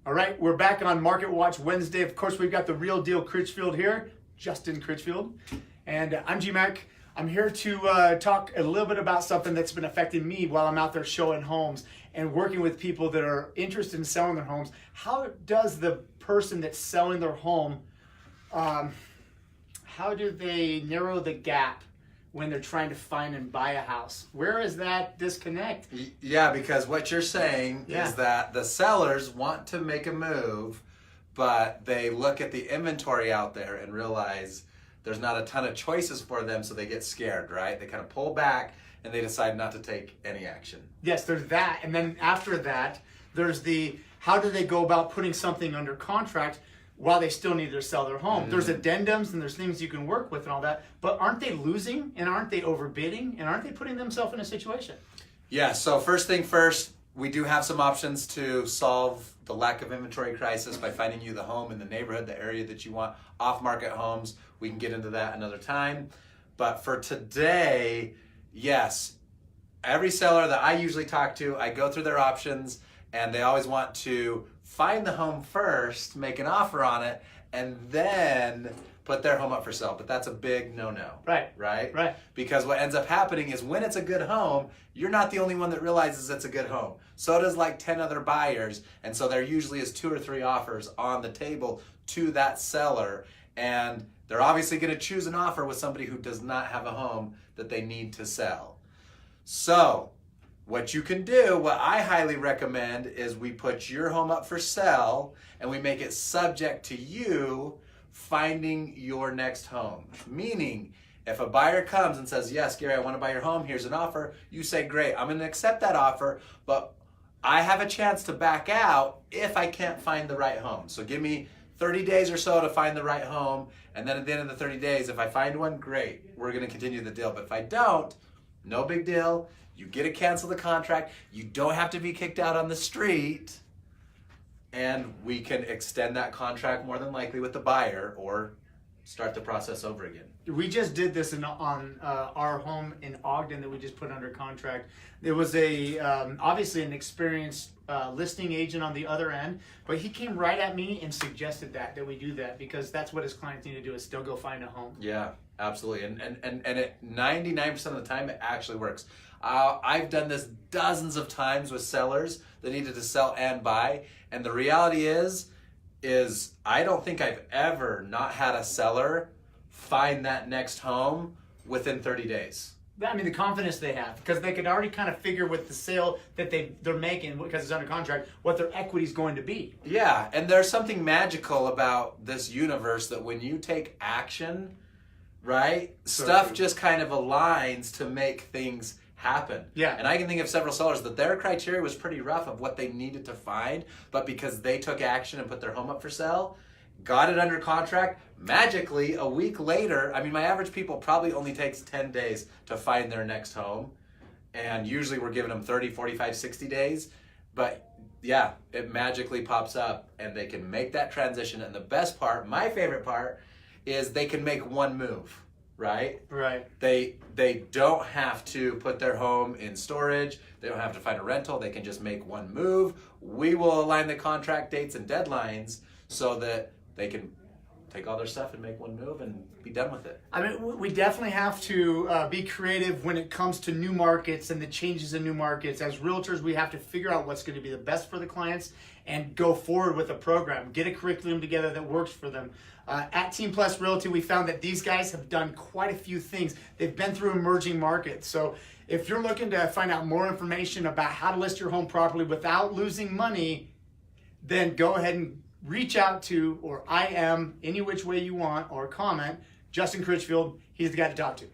All right, we're back on Market Watch Wednesday. Of course, we've got the real deal Critchfield here, Justin Critchfield, and I'm GMAC. I'm here to talk a little bit about something that's been affecting me while I'm out there showing homes and working with people that are interested in selling their homes. How does the person that's selling their home, how do they narrow the gap when they're trying to find and buy a house? Where is that disconnect? Yeah, because what you're saying is that the sellers want to make a move, but they look at the inventory out there and realize there's not a ton of choices for them, so they get scared, right? They kind of pull back and they decide not to take any action. Yes, there's that. And then after that, there's the, how do they go about putting something under contract while they still need to sell their home? There's addendums and there's things you can work with and all that, but aren't they losing and aren't they overbidding and aren't they putting themselves in a situation? Yeah, so first thing first, we do have some options to solve the lack of inventory crisis by finding you the home in the neighborhood, the area that you want, off-market homes. We can get into that another time. But for today, yes, every seller that I usually talk to, I go through their options and they always want to find the home first, make an offer on it, and then put their home up for sale. But that's a big no-no. Right? Because what ends up happening is when it's a good home, you're not the only one that realizes it's a good home. So does like 10 other buyers. And so there usually is 2 or 3 offers on the table to that seller. And they're obviously going to choose an offer with somebody who does not have a home that they need to sell. So what you can do, what I highly recommend, is we put your home up for sale and we make it subject to you finding your next home. Meaning, if a buyer comes and says, yes, Gary, I want to buy your home, here's an offer, you say, great, I'm going to accept that offer, but I have a chance to back out if I can't find the right home. So give me 30 days or so to find the right home, and then at the end of the 30 days, if I find one, great, we're going to continue the deal. But if I don't, no big deal. You get to cancel the contract. You don't have to be kicked out on the street. And we can extend that contract more than likely with the buyer or start the process over again. We just did this on our home in Ogden that we just put under contract. There was a obviously an experienced listing agent on the other end, but he came right at me and suggested that we do that because that's what his clients need to do is still go find a home. Yeah, absolutely. And it 99% of the time it actually works. I've done this dozens of times with sellers that needed to sell and buy, and the reality is I don't think I've ever not had a seller find that next home within 30 days. I mean, the confidence they have, because they can already kind of figure with the sale that they're making, because it's under contract, what their equity is going to be. Yeah, and there's something magical about this universe that when you take action, right, stuff just kind of aligns to make things happen. Yeah. And I can think of several sellers that their criteria was pretty rough of what they needed to find, but because they took action and put their home up for sale, got it under contract, magically a week later, I mean, my average people probably only takes 10 days to find their next home. And usually we're giving them 30, 45, 60 days. But yeah, it magically pops up and they can make that transition. And the best part, my favorite part, is they can make one move. Right? They don't have to put their home in storage. They don't have to find a rental. They can just make one move. We will align the contract dates and deadlines so that they can take all their stuff and make one move and be done with it. I mean, we definitely have to be creative when it comes to new markets and the changes in new markets. As realtors, we have to figure out what's going to be the best for the clients and go forward with a program. Get a curriculum together that works for them. At Team Plus Realty, we found that these guys have done quite a few things. They've been through emerging markets. So if you're looking to find out more information about how to list your home properly without losing money, then go ahead and reach out to, or I am, any which way you want, or comment, Justin Critchfield. He's the guy to talk to.